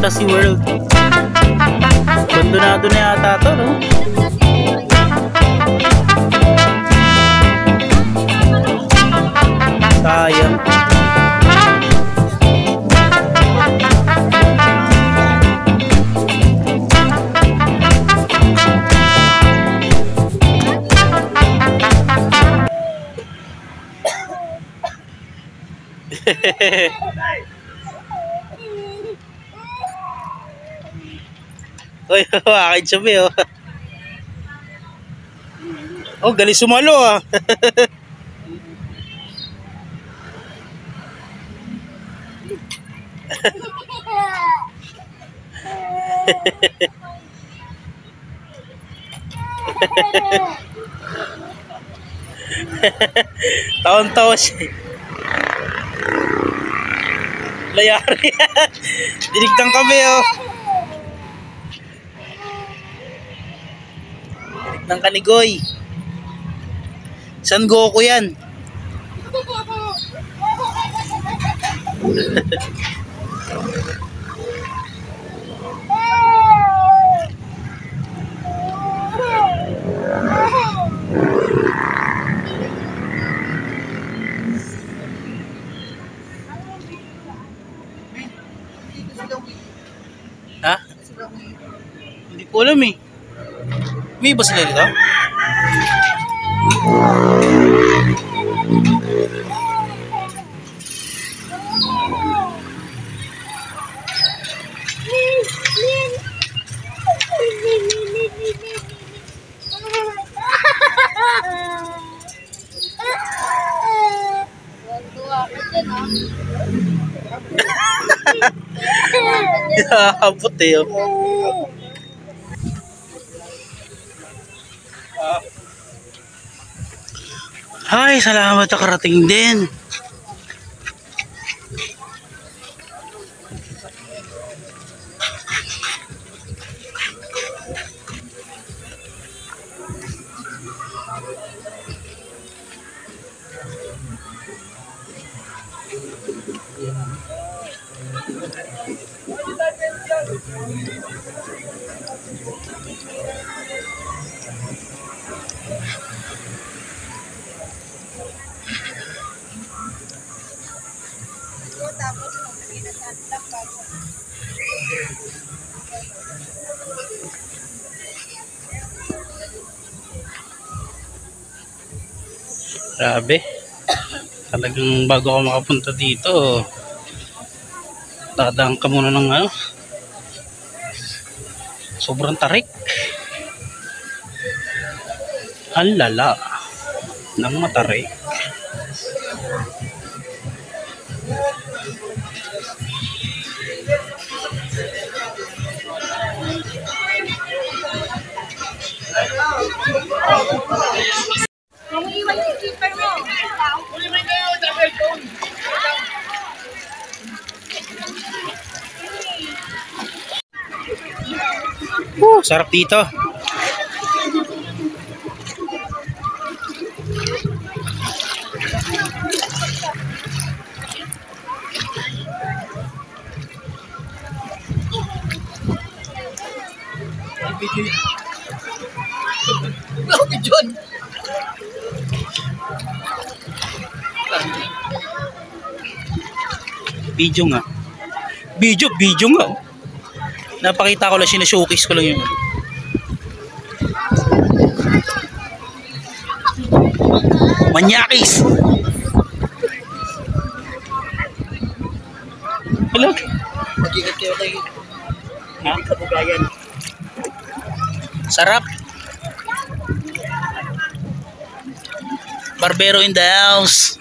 Fantasy World. Abandonado na yata to, no? Sayang. Uy, akin sabi, oh. Oh, galing sumalo, ah. Taon-taon siya. Layari. Dinigtang kami, oh. Dinigtang kanigoy. San Goku yan? Ha? Hindi ko alam, eh. May iba sila dito? Nakakabot, eh, oh. Ay, salamat, nakarating din. Grabe. Talagang bago ako makapunta dito, dadaan ka muna ng ano. Sobrang tarik. Ang lala ng matarik. Sarap dito. Video nga. Video nga. Napakita ko lang, sinashowcase ko lang yun. Manyakis. Hello. Mag-ingat kayo kay Kabugayan. Sarap. Barbero in the house.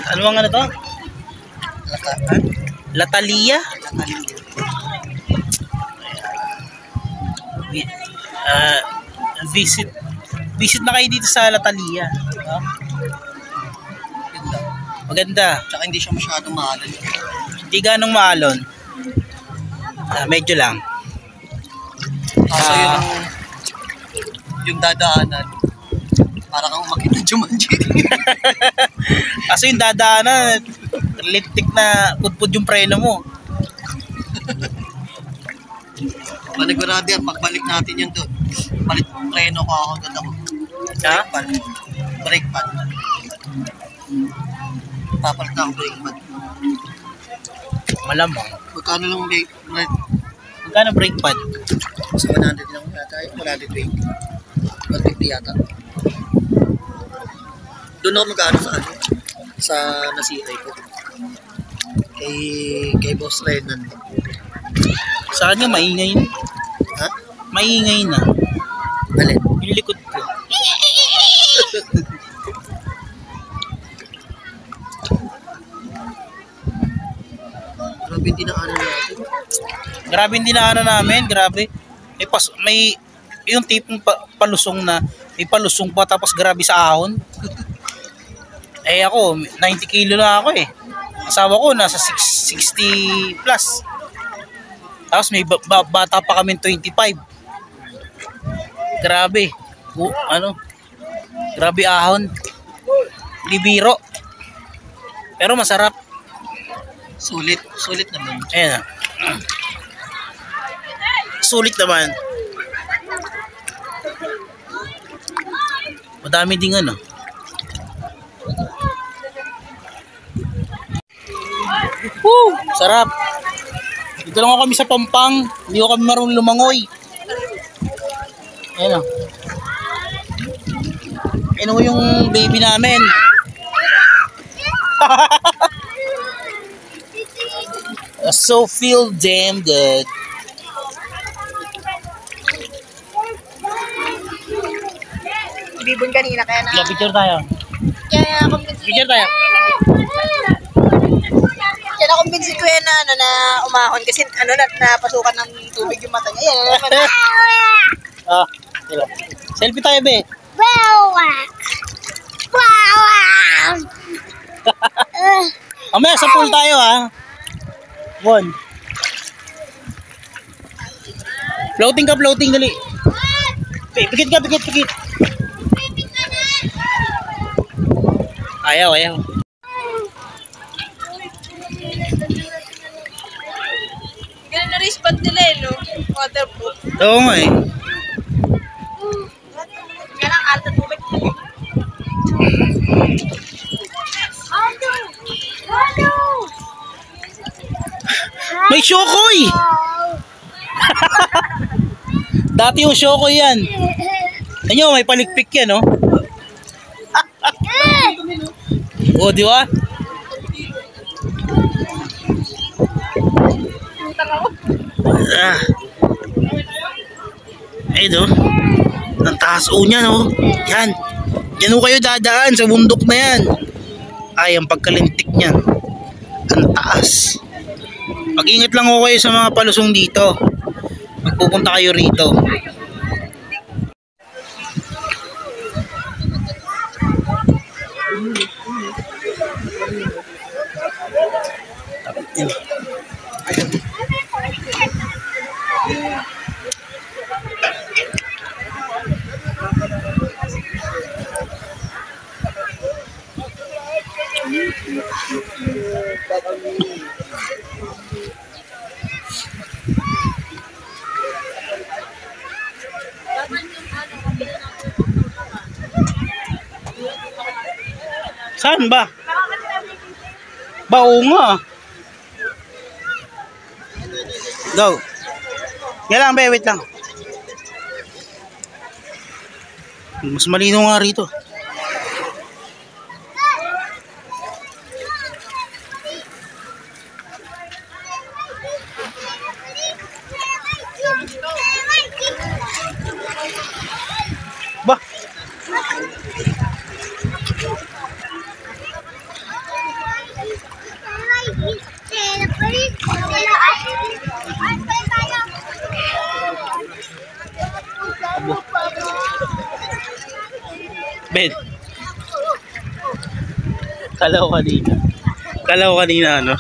Ano bang ano to? Latalia? Visit na kayo dito sa Latalia. Maganda. Tsaka hindi siya masyadong maalon. Hindi ganong maalon. Medyo lang. Kaso yung dadaanan, parang kang umakit ng Jumanji. Kaso yung dadaanan, lintik na pudpud yung preno mo. Panigurado yan, pagbalik natin yun doon. Palit preno ko ako doon ako. Ha? Brake pad. Papalit na ako brake pad. Malamang. Magkano lang brake pad? Magkano brake pad? Sa 100 lang yata, 120. 150 yata. Doon ako magkano sa ano? Sa nasira ko. Kay Boss Renan. Sa kanya maingay na. Ha? Maingay na. Alin? Yung likod ko. Grabe yung dinaanan natin. Grabe yung dinaanan namin, grabe. May yung tipong palusong na, may palusong pa tapos grabe sa ahon. Eh ako, 90 kilo na ako eh. Asawa ko nasa 60 plus. Tapos may bata pa kami 25. Grabe. Grabe ahon. Libiro. Pero masarap. Sulit naman. Ayan na. Sulit naman. Madami ding ano. Woo! Sarap. Dito lang ako kami sa Pampang. Hindi ko kami marunong lumangoy. Ayan o. Ayan o yung baby namin. So feel damn good. Bibon kanina kaya na. Picture tayo. Kaya na-convince Picture tayo. kaya na-convince ko yan na, na umahon kasi napasukan ng tubig yung mata niya. Yan naman. Ah, diba? Selfie tayo, be. Mamaya sa pool tayo, ha. One. Floating ka, floating, dali. Pikit ka, pikit. Ayaw. Ganun na respond nila no? Waterproof. Oo nga eh. Yan ang alta tubig. May Shokoy! Dati yung Shokoy yan. Ano, may palikpik yan, no? Oh, di ba? Ah. Ay, no? Ang taas niya, no? Yan. Yan ho kayo dadaan sa bundok na yan. Ay, ang pagkalintik niya. Ang taas. Mag-ingat lang ho kayo sa mga palusong dito. Magpupunta kayo rito. Saan ba? Oo nga. Go. Yan lang, be, wait lang. Mas malino nga rito. Ba? Ben. Kala ko kanina ano.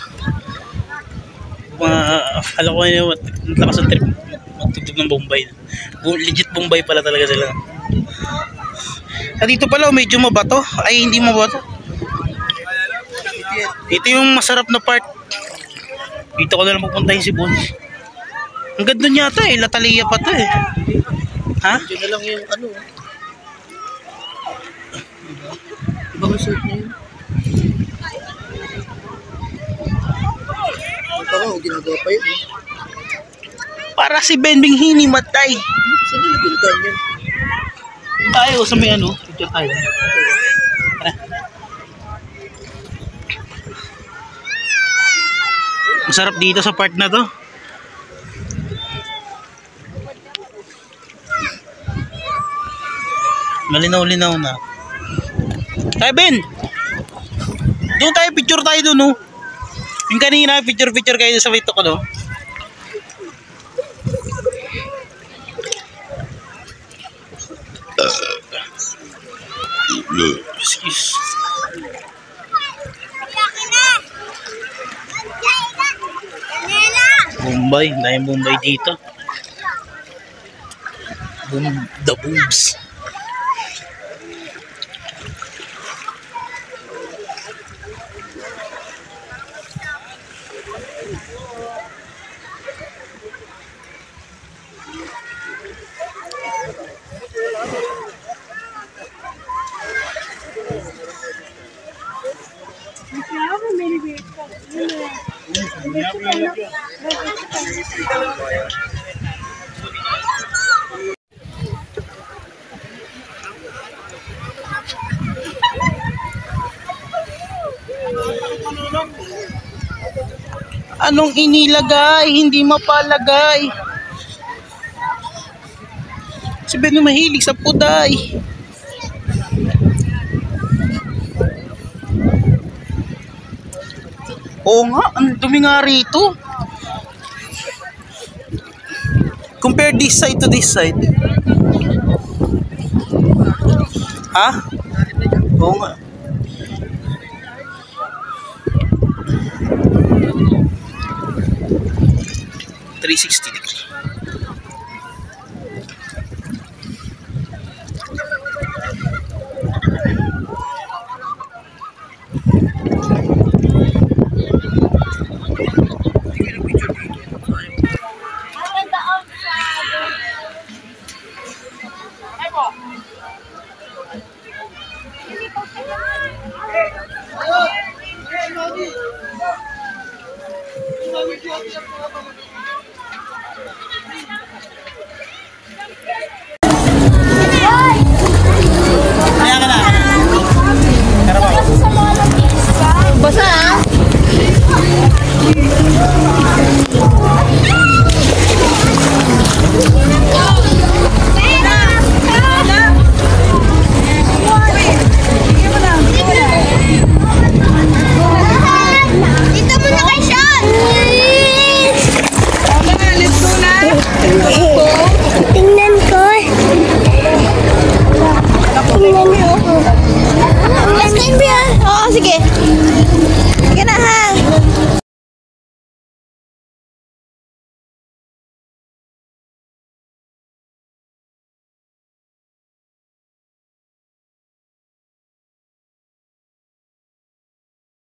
Kala ko kanina lakas ang trip. Magtugtog ng Bombay. Legit Bombay pala talaga sila. Dito pala medyo mabato. Ay, hindi mabato. Ito yung masarap na part. Dito ko na lang pupuntahin si Bones. Ang ganda niya ito eh. Latalia pa to eh. Ha? Diyan na lang yung ano. Ibang resort na yun. Ito ko, ginagawa pa yun. Para si Benbing hinimatay. Saan nila binagaan yan? Tayo sa may ano. Picture tayo. Tara. Masarap dito sa part na to. Malinaw-linaw na. Tayo Ben! Doon tayo, picture tayo doon, oh. Yung kanina, picture kayo sa wito ko, no? Excuse. Bombay, dahil Bombay dito. The boobs. Anong inilagay? Hindi mapalagay. Si Ben mahilig sa puday. Oo nga, ang dumi nga rito. Compare this side to this side. Ha? Oo nga. .360 degree.